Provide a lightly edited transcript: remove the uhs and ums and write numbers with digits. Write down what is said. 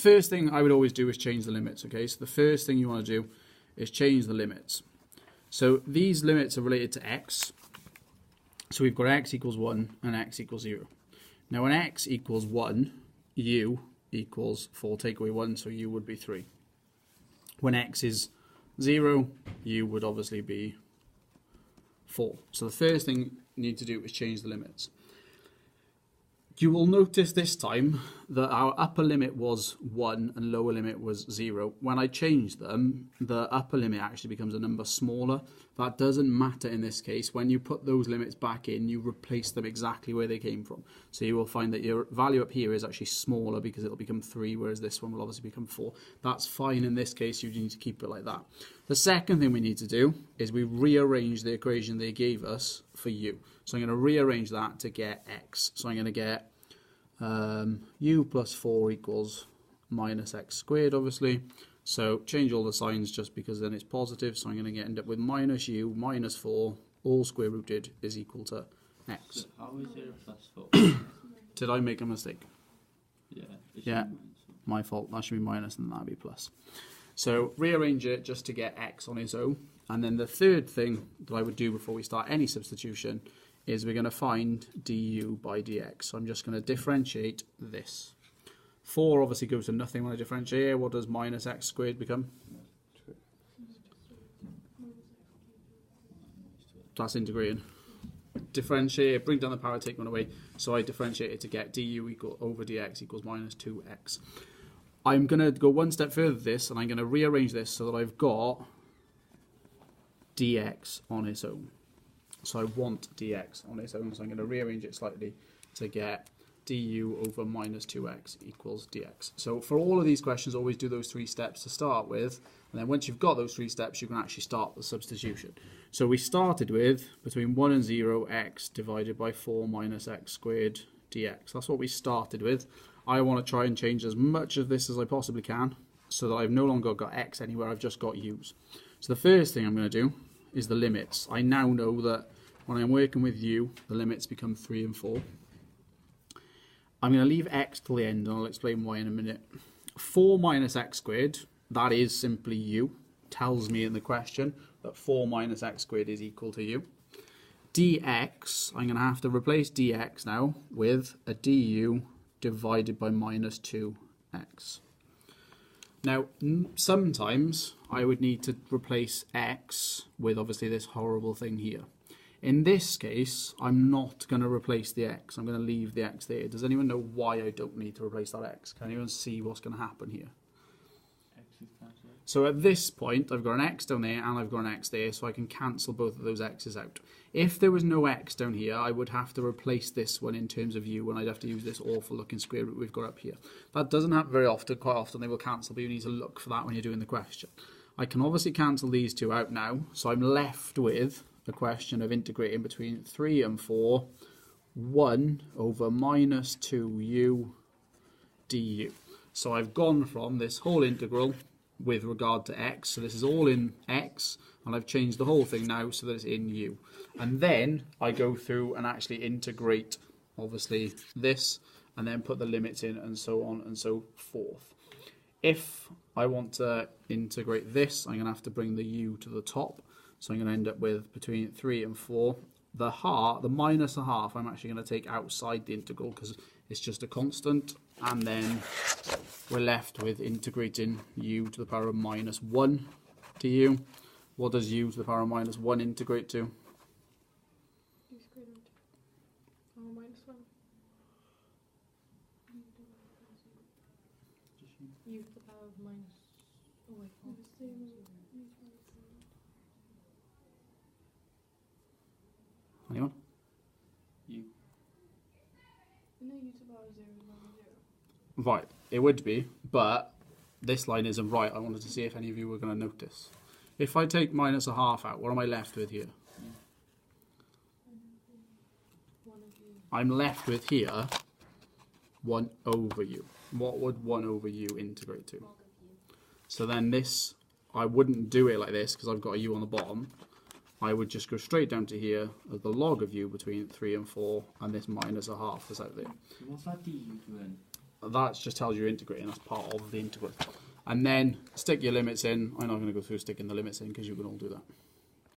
first thing I would always do is change the limits, okay? So the first thing you want to do is change the limits. So these limits are related to x. So we've got x equals 1 and x equals 0. Now when x equals 1, u equals 4, take away 1, so u would be 3. When x is 0, u would obviously be 4. So the first thing you need to do is change the limits. You will notice this time that our upper limit was 1 and lower limit was 0. When I change them, the upper limit actually becomes a number smaller. That doesn't matter in this case. When you put those limits back in, you replace them exactly where they came from. So you will find that your value up here is actually smaller because it'll become 3, whereas this one will obviously become 4. That's fine in this case. You need to keep it like that. The second thing we need to do is we rearrange the equation they gave us for u. So I'm going to rearrange that to get x. So I'm going to get u plus 4 equals minus x squared, obviously. So change all the signs just because then it's positive. So I'm going to end up with minus u minus 4 all square rooted is equal to x. So how is there a plus 4? Did I make a mistake? Yeah. My fault. That should be minus and that'd be plus. So rearrange it just to get x on its own. And then the third thing that I would do before we start any substitution is we're going to find du by dx. So I'm just going to differentiate this. 4 obviously goes to nothing when I differentiate here. What does minus x squared become? That's integrating. Differentiate, bring down the power, take one away. So I differentiate it to get du over dx equals minus 2x. I'm going to go one step further with this, and I'm going to rearrange this so that I've got dx on its own. So I want dx on its own, so I'm going to rearrange it slightly to get du over minus 2x equals dx. So for all of these questions, always do those 3 steps to start with, and then once you've got those 3 steps, you can actually start the substitution. So we started with between 1 and 0, x divided by 4 minus x squared dx. That's what we started with. I want to try and change as much of this as I possibly can so that I've no longer got x anywhere, I've just got u's. So the first thing I'm going to do is the limits. I now know that when I'm working with u, the limits become 3 and 4. I'm going to leave x till the end, and I'll explain why in a minute. 4 minus x squared, that is simply u. Tells me in the question that 4 minus x squared is equal to u. dx, I'm going to have to replace dx now with a du divided by minus 2x. Now, sometimes I would need to replace x with obviously this horrible thing here. In this case, I'm not going to replace the x. I'm going to leave the x there. Does anyone know why I don't need to replace that x? Can anyone see what's going to happen here? So at this point, I've got an x down there and I've got an x there, so I can cancel both of those x's out. If there was no x down here, I would have to replace this one in terms of u, and I'd have to use this awful looking square root we've got up here. That doesn't happen very often. Quite often they will cancel, but you need to look for that when you're doing the question. I can obviously cancel these 2 out now, so I'm left with the question of integrating between 3 and 4, 1 over minus 2u du. So I've gone from this whole integral with regard to x, so this is all in x, and I've changed the whole thing now so that it's in u. And then I go through and actually integrate, obviously, this, and then put the limits in, and so on and so forth. If I want to integrate this, I'm going to have to bring the u to the top, so I'm going to end up with between 3 and 4. The minus a half, I'm actually going to take outside the integral because it's just a constant, and then we're left with integrating u to the power of minus 1 du. What does u to the power of minus 1 integrate to? U squared minus 1. U to the power of minus... Oh wait, Anyone? U. No, u to the power of 0 is minus 0. Right, it would be, but this line isn't right. I wanted to see if any of you were going to notice. If I take minus a half out, what am I left with here? I'm left with here 1 over u. What would 1 over u integrate to? So then this, I wouldn't do it like this because I've got a u on the bottom. I would just go straight down to here as the log of u between 3 and 4, and this minus a half is out there. What's that du doing? that just tells you you're integrating. That's part of the integral. And then stick your limits in. I'm not going to go through sticking the limits in because you can all do that.